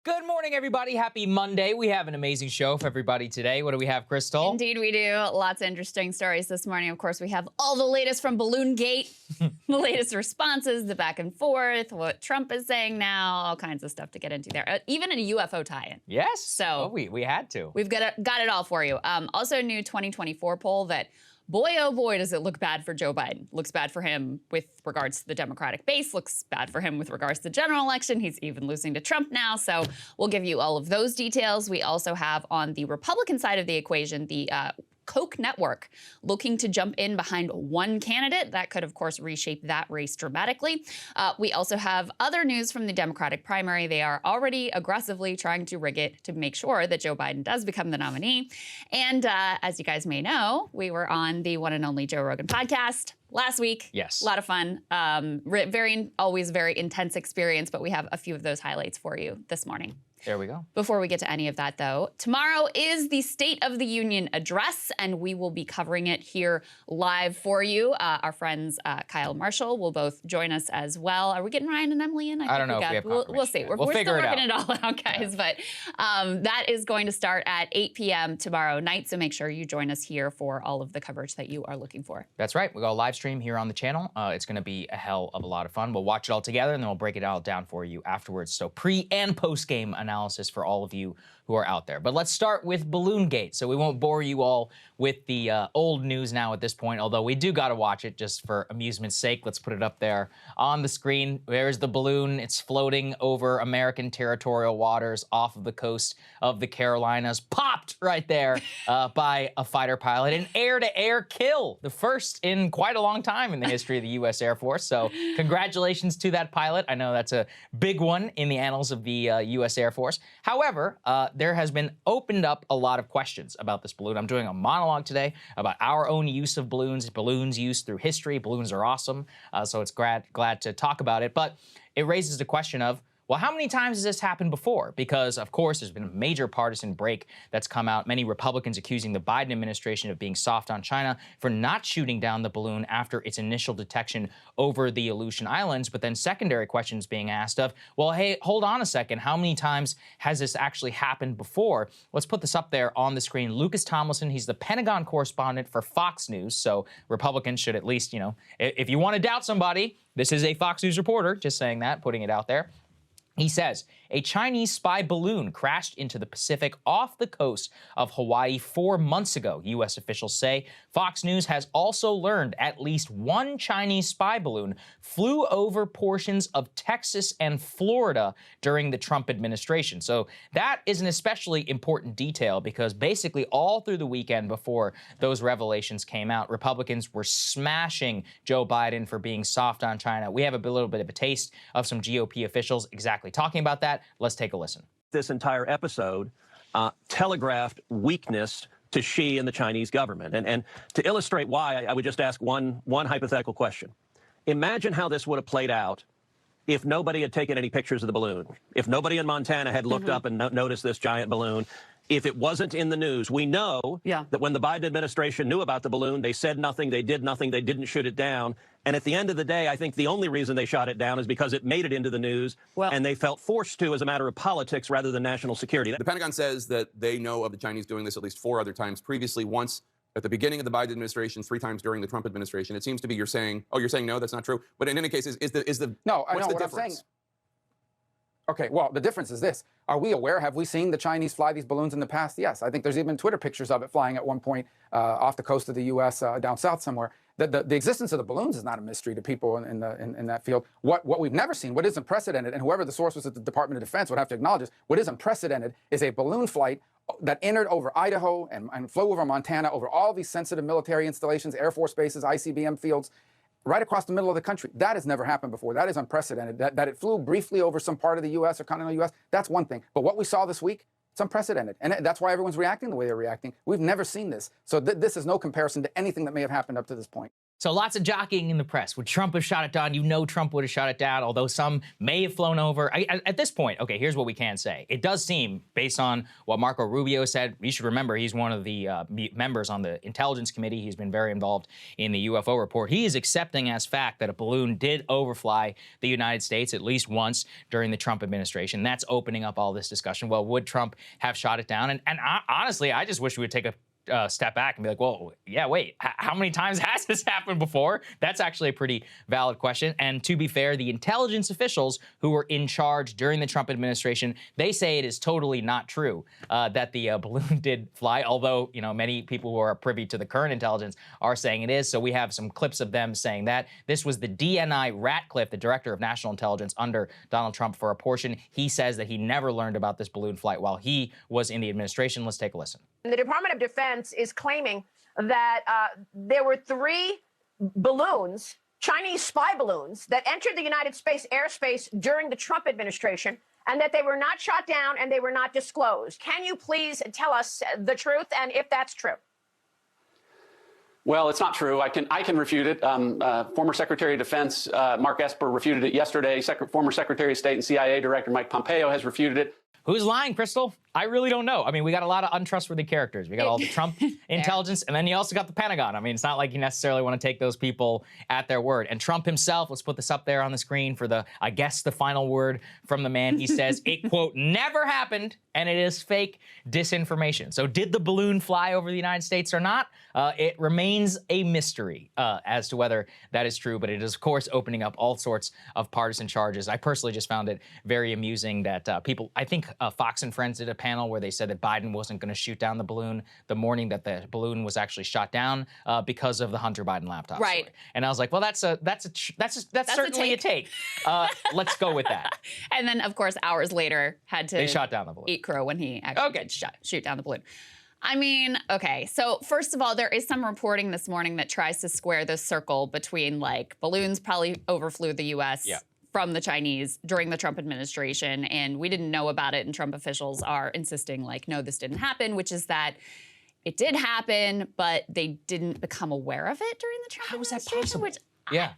Good morning, everybody. Happy Monday. We have an amazing show for everybody today. What do we have, Krystal? Indeed, we do. Lots of interesting stories this morning. Of course, we have all the latest from Balloon Gate, the latest responses, the back and forth, what Trump is saying now, all kinds of stuff to get into there. Even a UFO tie-in. Yes. So we had to. We've got it all for you. Also, a new 2024 poll that, boy, oh boy, does it look bad for Joe Biden. Looks bad for him with regards to the Democratic base. Looks bad for him with regards to the general election. He's even losing to Trump now. So we'll give you all of those details. We also have on the Republican side of the equation, the Koch network looking to jump in behind one candidate. That could, of course, reshape that race dramatically. We also have other news from the Democratic primary. They are already aggressively trying to rig it to make sure that Joe Biden does become the nominee. And as you guys may know, we were on the one and only Joe Rogan podcast last week. Yes. A lot of fun. Always very intense experience, but we have a few of those highlights for you this morning. There we go. Before we get to any of that, though, tomorrow is the State of the Union address, and we will be covering it here live for you. Our friends Kyle Marshall will both join us as well. Are we getting Ryan and Emily in? I don't know if we have we'll see. We're still working it all out, guys. Yeah. But that is going to start at 8 p.m. tomorrow night, so make sure you join us here for all of the coverage that you are looking for. That's right. We got a live stream here on the channel. It's going to be a hell of a lot of fun. We'll watch it all together, and then we'll break it all down for you afterwards. So pre- and post-game analysis for all of you who are out there. But let's start with Balloon Gate. So we won't bore you all with the old news now at this point, although we do got to watch it just for amusement's sake. Let's put it up there on the screen. There's the balloon. It's floating over American territorial waters off of the coast of the Carolinas. Popped right there by a fighter pilot. An air-to-air kill. The first in quite a long time in the history of the U.S. Air Force. So congratulations to that pilot. I know that's a big one in the annals of the U.S. Air Force. However, there has been opened up a lot of questions about this balloon. I'm doing a monologue today about our own use of balloons, balloons used through history. Balloons are awesome, so it's glad to talk about it. But it raises the question of, well, how many times has this happened before? Because, of course, there's been a major partisan break that's come out. Many Republicans accusing the Biden administration of being soft on China for not shooting down the balloon after its initial detection over the Aleutian Islands. But then secondary questions being asked of, well, hey, hold on a second. How many times has this actually happened before? Let's put this up there on the screen. Lucas Tomlinson, he's the Pentagon correspondent for Fox News. So Republicans should at least, you know, if you want to doubt somebody, this is a Fox News reporter, just saying that, putting it out there. He says, a Chinese spy balloon crashed into the Pacific off the coast of Hawaii 4 months ago, U.S. officials say. Fox News has also learned at least one Chinese spy balloon flew over portions of Texas and Florida during the Trump administration. So that is an especially important detail because basically all through the weekend before those revelations came out, Republicans were smashing Joe Biden for being soft on China. We have a little bit of a taste of some GOP officials exactly talking about that. Let's take a listen. This entire episode telegraphed weakness to Xi and the Chinese government. And to illustrate why, I would just ask one hypothetical question. Imagine how this would have played out if nobody had taken any pictures of the balloon, if nobody in Montana had looked up and noticed this giant balloon, if it wasn't in the news. We know that when the Biden administration knew about the balloon, they said nothing, they did nothing, they didn't shoot it down. And at the end of the day, I think the only reason they shot it down is because it made it into the news, and they felt forced to as a matter of politics rather than national security. The Pentagon says that they know of the Chinese doing this at least 4 other times previously, once at the beginning of the Biden administration, 3 times during the Trump administration. It seems to be you're saying no, that's not true. But in any case, what's the difference? I'm saying. Okay, well, the difference is this. Are we aware? Have we seen the Chinese fly these balloons in the past? Yes. I think there's even Twitter pictures of it flying at one point off the coast of the U.S. Down south somewhere. The existence of the balloons is not a mystery to people in that field. What we've never seen, what is unprecedented, and whoever the source was at the Department of Defense would have to acknowledge this, what is unprecedented is a balloon flight that entered over Idaho and flew over Montana, over all these sensitive military installations, Air Force bases, ICBM fields, right across the middle of the country. That has never happened before. That is unprecedented. That it flew briefly over some part of the U.S. or continental U.S., that's one thing. But what we saw this week, it's unprecedented. And that's why everyone's reacting the way they're reacting. We've never seen this. So this is no comparison to anything that may have happened up to this point. So lots of jockeying in the press. Would Trump have shot it down? You know Trump would have shot it down, although some may have flown over. At this point, okay, here's what we can say. It does seem, based on what Marco Rubio said, you should remember he's one of the members on the Intelligence Committee. He's been very involved in the UFO report. He is accepting as fact that a balloon did overfly the United States at least once during the Trump administration. That's opening up all this discussion. Well, would Trump have shot it down? And honestly, I just wish we would take a step back and be like, well, yeah, wait, how many times has this happened before? That's actually a pretty valid question. And to be fair, the intelligence officials who were in charge during the Trump administration, they say it is totally not true that the balloon did fly, although, you know, many people who are privy to the current intelligence are saying it is. So we have some clips of them saying that. This was the DNI Ratcliffe, the director of national intelligence under Donald Trump, for a portion. He says that he never learned about this balloon flight while he was in the administration. Let's take a listen. The Department of Defense is claiming that there were 3 balloons, Chinese spy balloons, that entered the United States airspace during the Trump administration, and that they were not shot down and they were not disclosed. Can you please tell us the truth and if that's true? Well, it's not true. I can refute it. Former Secretary of Defense Mark Esper refuted it yesterday. Former Secretary of State and CIA Director Mike Pompeo has refuted it. Who's lying, Krystal? I really don't know. I mean, we got a lot of untrustworthy characters. We got all the Trump intelligence, and then you also got the Pentagon. I mean, it's not like you necessarily want to take those people at their word. And Trump himself, let's put this up there on the screen for the, I guess, the final word from the man. He says it, quote, never happened, and it is fake disinformation. So did the balloon fly over the United States or not? It remains a mystery as to whether that is true, but it is, of course, opening up all sorts of partisan charges. I personally just found it very amusing that people, I think Fox and Friends did a panel where they said that Biden wasn't going to shoot down the balloon the morning that the balloon was actually shot down because of the Hunter Biden laptop. Right. Story. And I was like, well, that's certainly a take. Let's go with that. And then, of course, hours later, had to They shot down the balloon. eat crow when he actually did shoot down the balloon. I mean, okay, so first of all, there is some reporting this morning that tries to square this circle between, like, balloons probably overflew the U.S. from the Chinese during the Trump administration, and we didn't know about it, and Trump officials are insisting, like, no, this didn't happen, which is that it did happen, but they didn't become aware of it during the Trump administration. How is that possible? Which, Yeah.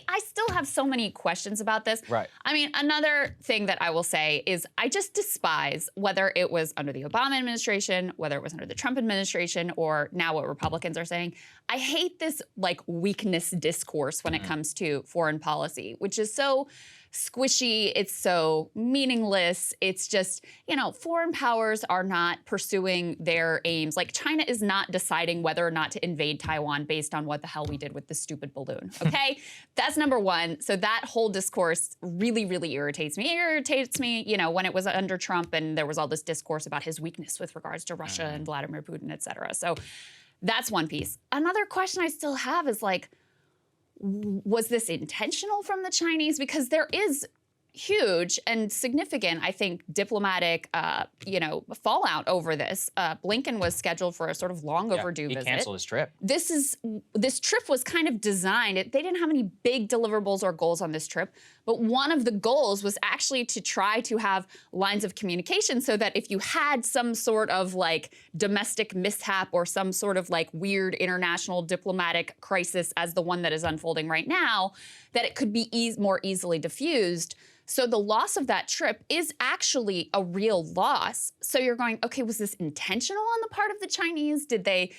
I still have so many questions about this. Right. I mean, another thing that I will say is I just despise whether it was under the Obama administration, whether it was under the Trump administration, or now what Republicans are saying. I hate this, like, weakness discourse when it comes to foreign policy, which is so squishy, it's so meaningless. It's just, you know, foreign powers are not pursuing their aims. Like, China is not deciding whether or not to invade Taiwan based on what the hell we did with the stupid balloon, okay? That's number one. So that whole discourse really, really irritates me. It irritates me, you know, when it was under Trump and there was all this discourse about his weakness with regards to Russia and Vladimir Putin, et cetera. So that's one piece. Another question I still have is, like, was this intentional from the Chinese? Because there is huge and significant, I think, diplomatic, fallout over this. Blinken was scheduled for a sort of long overdue visit. He canceled his trip. This trip was kind of designed. They didn't have any big deliverables or goals on this trip, but one of the goals was actually to try to have lines of communication so that if you had some sort of, like, domestic mishap or some sort of, like, weird international diplomatic crisis as the one that is unfolding right now, that it could be more easily diffused. So the loss of that trip is actually a real loss. So you're going, okay, was this intentional on the part of the Chinese? Did they,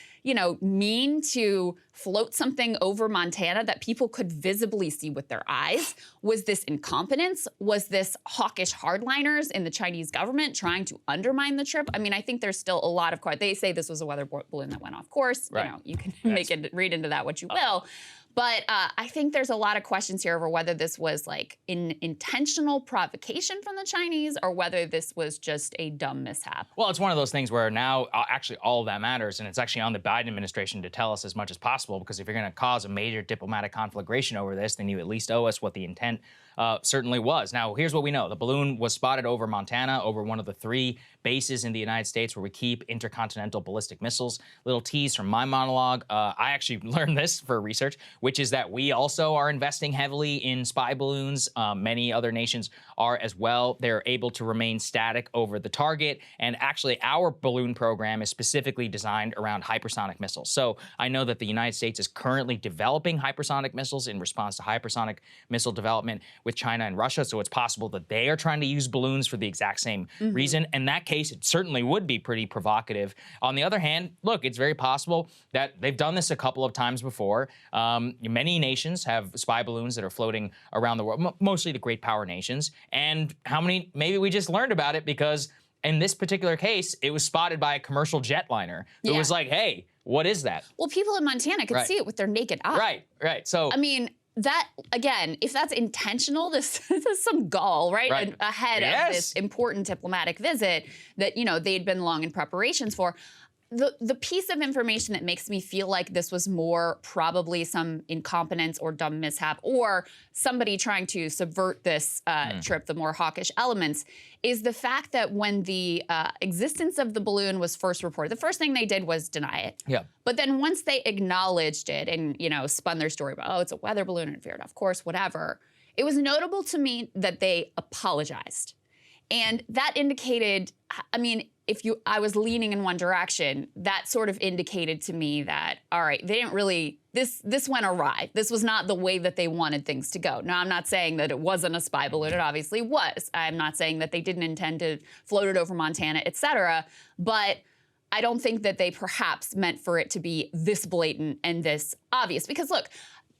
mean to float something over Montana that people could visibly see with their eyes? Was this incompetence? Was this hawkish hardliners in the Chinese government trying to undermine the trip? I mean, I think there's still a lot of they say this was a weather balloon that went off course. Right. You can read into that what you will. But I think there's a lot of questions here over whether this was, like, an intentional provocation from the Chinese or whether this was just a dumb mishap. Well, it's one of those things where now actually all of that matters, and it's actually on the Biden administration to tell us as much as possible, because if you're going to cause a major diplomatic conflagration over this, then you at least owe us what the intent certainly was. Now, here's what we know. The balloon was spotted over Montana, over one of the 3 bases in the United States where we keep intercontinental ballistic missiles. Little tease from my monologue. I actually learned this for research, which is that we also are investing heavily in spy balloons. Many other nations are as well. They're able to remain static over the target. And actually, our balloon program is specifically designed around hypersonic missiles. So I know that the United States is currently developing hypersonic missiles in response to hypersonic missile development with China and Russia. So it's possible that they are trying to use balloons for the exact same reason. In that case, it certainly would be pretty provocative. On the other hand, look, it's very possible that they've done this a couple of times before. Many nations have spy balloons that are floating around the world, mostly the great power nations. And how many, maybe we just learned about it because in this particular case, it was spotted by a commercial jetliner who was like, hey, what is that? Well, people in Montana could see it with their naked eye. Right. So, I mean, that, again, if that's intentional, this is some gall, right? Right. Ahead of this important diplomatic visit that, you know, they'd been long in preparations for. The piece of information that makes me feel like this was more probably some incompetence or dumb mishap or somebody trying to subvert this trip, the more hawkish elements, is the fact that when the existence of the balloon was first reported, the first thing they did was deny it. Yeah. But then once they acknowledged it and, you know, spun their story about, oh, it's a weather balloon and feared, of course, whatever, it was notable to me that they apologized. And that indicated, I mean, I was leaning in one direction, that sort of indicated to me that, all right, they didn't really, this went awry. This was not the way that they wanted things to go. Now, I'm not saying that it wasn't a spy balloon. It obviously was. I'm not saying that they didn't intend to float it over Montana, et cetera. But I don't think that they perhaps meant for it to be this blatant and this obvious. Because look,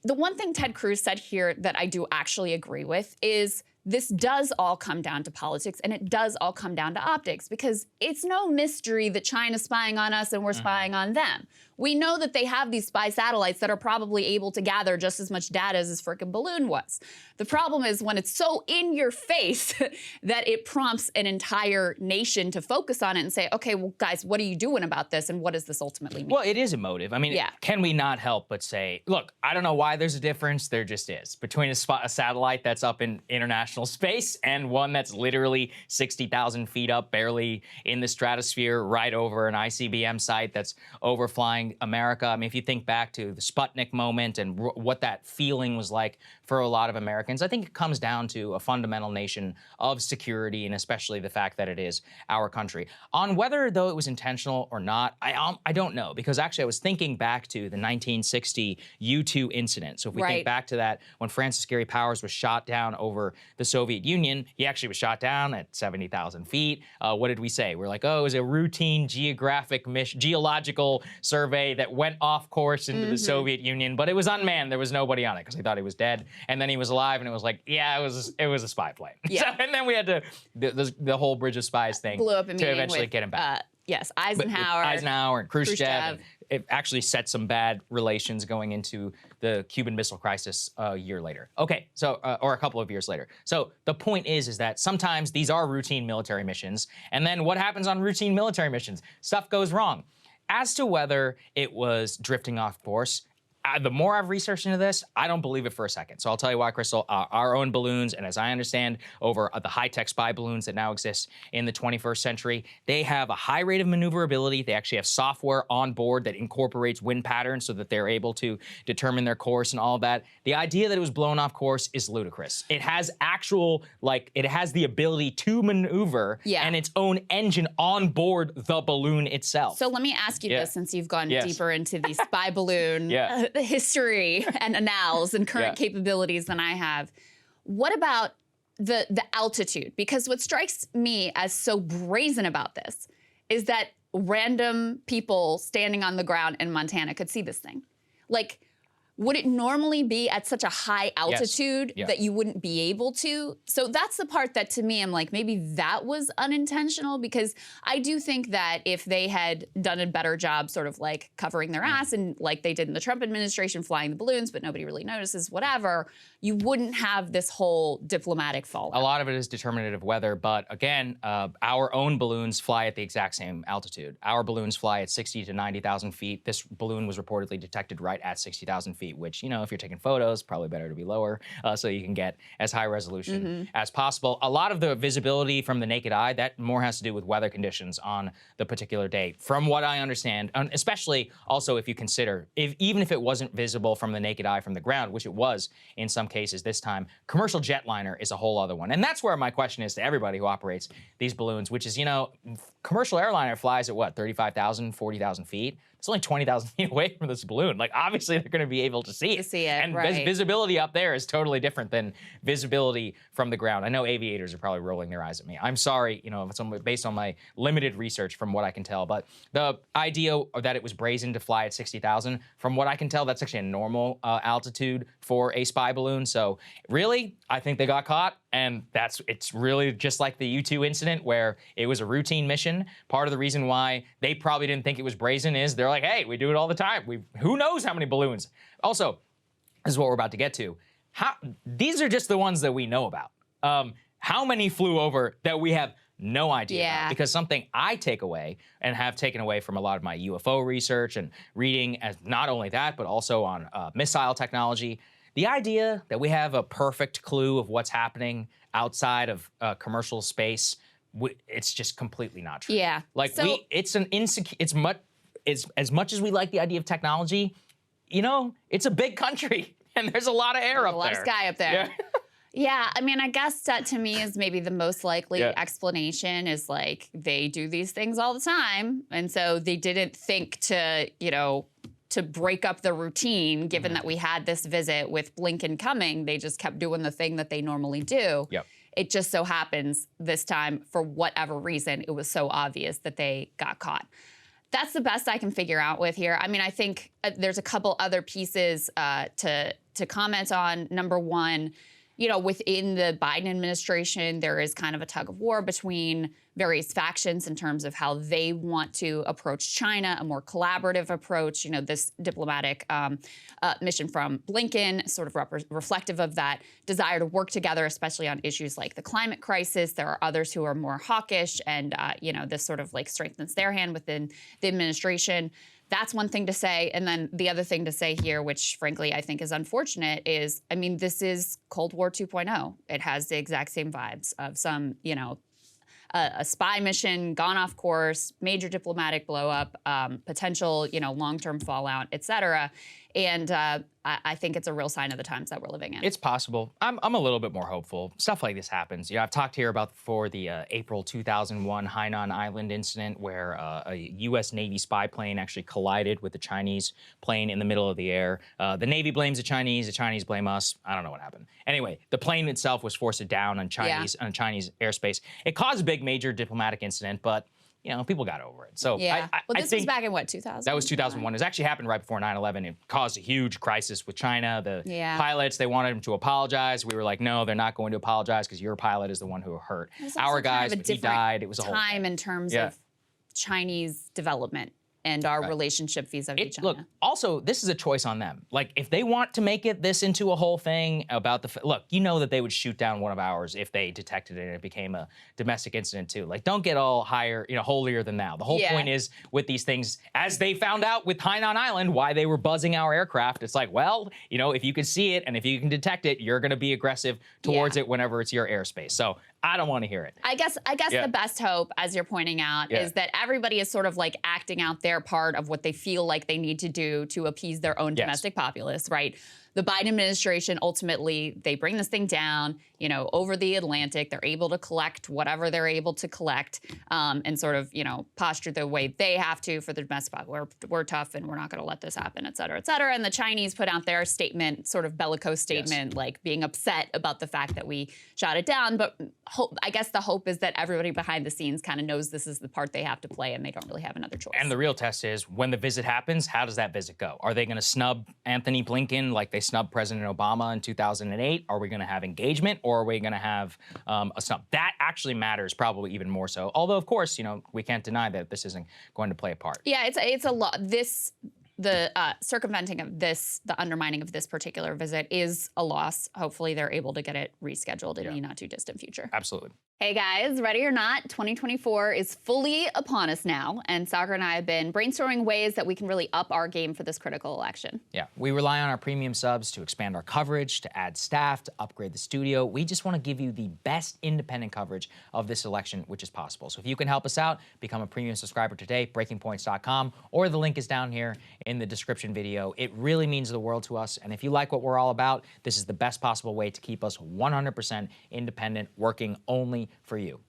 the one thing Ted Cruz said here that I do actually agree with is this does all come down to politics and it does all come down to optics because it's no mystery that China's spying on us and we're spying on them. We know that they have these spy satellites that are probably able to gather just as much data as this frickin' balloon was. The problem is when it's so in your face that it prompts an entire nation to focus on it and say, okay, well, guys, what are you doing about this and what does this ultimately mean? Well, it is emotive. I mean, can we not help but say, look, I don't know why there's a difference. There just is. Between a satellite that's up in international space and one that's literally 60,000 feet up, barely in the stratosphere, right over an ICBM site that's overflying America. I mean, if you think back to the Sputnik moment and what that feeling was like for a lot of Americans, I think it comes down to a fundamental nation of security and especially the fact that it is our country. On whether, though, it was intentional or not, I don't know, because actually I was thinking back to the 1960 U-2 incident. So if we think back to that, when Francis Gary Powers was shot down over the Soviet Union, he actually was shot down at 70,000 feet. What did we say? We're like, oh, it was a routine geological survey that went off course into the Soviet Union, but it was unmanned. There was nobody on it because they thought he was dead. And then he was alive, and it was like, yeah, it was a spy plane. Yeah. So, and then we had to the whole Bridge of Spies thing blew up to eventually get him back. Yes, Eisenhower and Khrushchev. It actually set some bad relations going into the Cuban Missile Crisis a year later. Okay, so or a couple of years later. So the point is that sometimes these are routine military missions, and then what happens on routine military missions? Stuff goes wrong. As to whether it was drifting off course, the more I've researched into this, I don't believe it for a second. So I'll tell you why, Krystal. Our own balloons, and as I understand, over the high-tech spy balloons that now exist in the 21st century, they have a high rate of maneuverability. They actually have software on board that incorporates wind patterns so that they're able to determine their course and all of that. The idea that it was blown off course is ludicrous. It has it has the ability to maneuver and its own engine on board the balloon itself. So let me ask you this, since you've gone deeper into the spy balloon history and annals and current capabilities than I have. What about the altitude? Because what strikes me as so brazen about this is that random people standing on the ground in Montana could see this thing. Like, would it normally be at such a high altitude that you wouldn't be able to? So that's the part that to me, I'm like, maybe that was unintentional, because I do think that if they had done a better job sort of like covering their ass and like they did in the Trump administration, flying the balloons, but nobody really notices, whatever, you wouldn't have this whole diplomatic fallout. A lot of it is determinative weather, but again, our own balloons fly at the exact same altitude. Our balloons fly at 60 to 90,000 feet. This balloon was reportedly detected right at 60,000 feet. feet, which, you know, if you're taking photos, probably better to be lower so you can get as high resolution as possible. A lot of the visibility from the naked eye, that more has to do with weather conditions on the particular day, from what I understand, especially also if you consider, even if it wasn't visible from the naked eye from the ground, which it was in some cases this time, commercial jetliner is a whole other one. And that's where my question is to everybody who operates these balloons, which is, you know, commercial airliner flies at what, 35,000, 40,000 feet? It's only 20,000 feet away from this balloon. Like, obviously, they're going to be able to see it. And visibility up there is totally different than visibility from the ground. I know aviators are probably rolling their eyes at me. I'm sorry, you know, based on my limited research from what I can tell. But the idea that it was brazen to fly at 60,000, from what I can tell, that's actually a normal altitude for a spy balloon. So really, I think they got caught. And it's really just like the U-2 incident where it was a routine mission. Part of the reason why they probably didn't think it was brazen is they're like, hey, we do it all the time. Who knows how many balloons? Also, this is what we're about to get to. These are just the ones that we know about. How many flew over that we have no idea about? Because something I take away and have taken away from a lot of my UFO research and reading, as not only that, but also on missile technology, the idea that we have a perfect clue of what's happening outside of commercial space, it's just completely not true. Yeah. Like, so, as much as we like the idea of technology, you know, it's a big country and there's a lot of air up there. A lot of sky up there. Yeah. Yeah, I mean, I guess that to me is maybe the most likely explanation is like they do these things all the time. And so they didn't think to, you know, to break up the routine, given that we had this visit with Blinken coming, they just kept doing the thing that they normally do. Yep. It just so happens this time, for whatever reason, it was so obvious that they got caught. That's the best I can figure out with here. I mean, I think there's a couple other pieces to comment on. Number one, you know, within the Biden administration, there is kind of a tug of war between various factions in terms of how they want to approach China, a more collaborative approach. You know, this diplomatic mission from Blinken, sort of reflective of that desire to work together, especially on issues like the climate crisis. There are others who are more hawkish, and, you know, this sort of like strengthens their hand within the administration. That's one thing to say. And then the other thing to say here, which frankly I think is unfortunate, is, I mean, this is Cold War 2.0. It has the exact same vibes of some, you know, a spy mission gone off course, major diplomatic blow up, potential, you know, long-term fallout, et cetera. And I think it's a real sign of the times that we're living in. It's possible. I'm a little bit more hopeful. Stuff like this happens. You know, I've talked here about before the April 2001 Hainan Island incident where a U.S. Navy spy plane actually collided with a Chinese plane in the middle of the air. The Navy blames the Chinese blame us. I don't know what happened. Anyway, the plane itself was forced down on Chinese airspace. It caused a big major diplomatic incident, but you know, people got over it. So yeah. Well, this was back in what, 2000? That was 2001. It actually happened right before 9/11. It caused a huge crisis with China. The pilots, they wanted them to apologize. We were like, no, they're not going to apologize because your pilot is the one who hurt our guys. But he died. It was a whole time in terms of Chinese development and our relationship vis-a-vis China. Look, also, this is a choice on them. Like, if they want to make this into a whole thing about look, you know that they would shoot down one of ours if they detected it and it became a domestic incident too. Like, don't get all higher, you know, holier than thou. The whole point is with these things, as they found out with Hainan Island, why they were buzzing our aircraft. It's like, well, you know, if you can see it and if you can detect it, you're going to be aggressive towards it whenever it's your airspace. So I don't want to hear it. I guess the best hope, as you're pointing out, is that everybody is sort of like acting out their part of what they feel like they need to do to appease their own domestic populace, right? The Biden administration, ultimately, they bring this thing down, you know, over the Atlantic. They're able to collect whatever they're able to collect and sort of, you know, posture the way they have to for the domestic populace. We're tough and we're not going to let this happen, et cetera, et cetera. And the Chinese put out their statement, sort of bellicose statement, like being upset about the fact that we shot it down. But I guess the hope is that everybody behind the scenes kind of knows this is the part they have to play and they don't really have another choice. And the real test is when the visit happens, how does that visit go? Are they going to snub Anthony Blinken like they snubbed President Obama in 2008? Are we going to have engagement, or are we going to have a snub? That actually matters probably even more so. Although, of course, you know, we can't deny that this isn't going to play a part. Yeah, it's a lot. the circumventing of this, the undermining of this particular visit is a loss. Hopefully they're able to get it rescheduled in the not too distant future. Absolutely. Hey guys, ready or not, 2024 is fully upon us now, and Saagar and I have been brainstorming ways that we can really up our game for this critical election. Yeah, we rely on our premium subs to expand our coverage, to add staff, to upgrade the studio. We just want to give you the best independent coverage of this election, which is possible. So if you can help us out, become a premium subscriber today, breakingpoints.com, or the link is down here in the description video. It really means the world to us, and if you like what we're all about, this is the best possible way to keep us 100% independent, working only for you.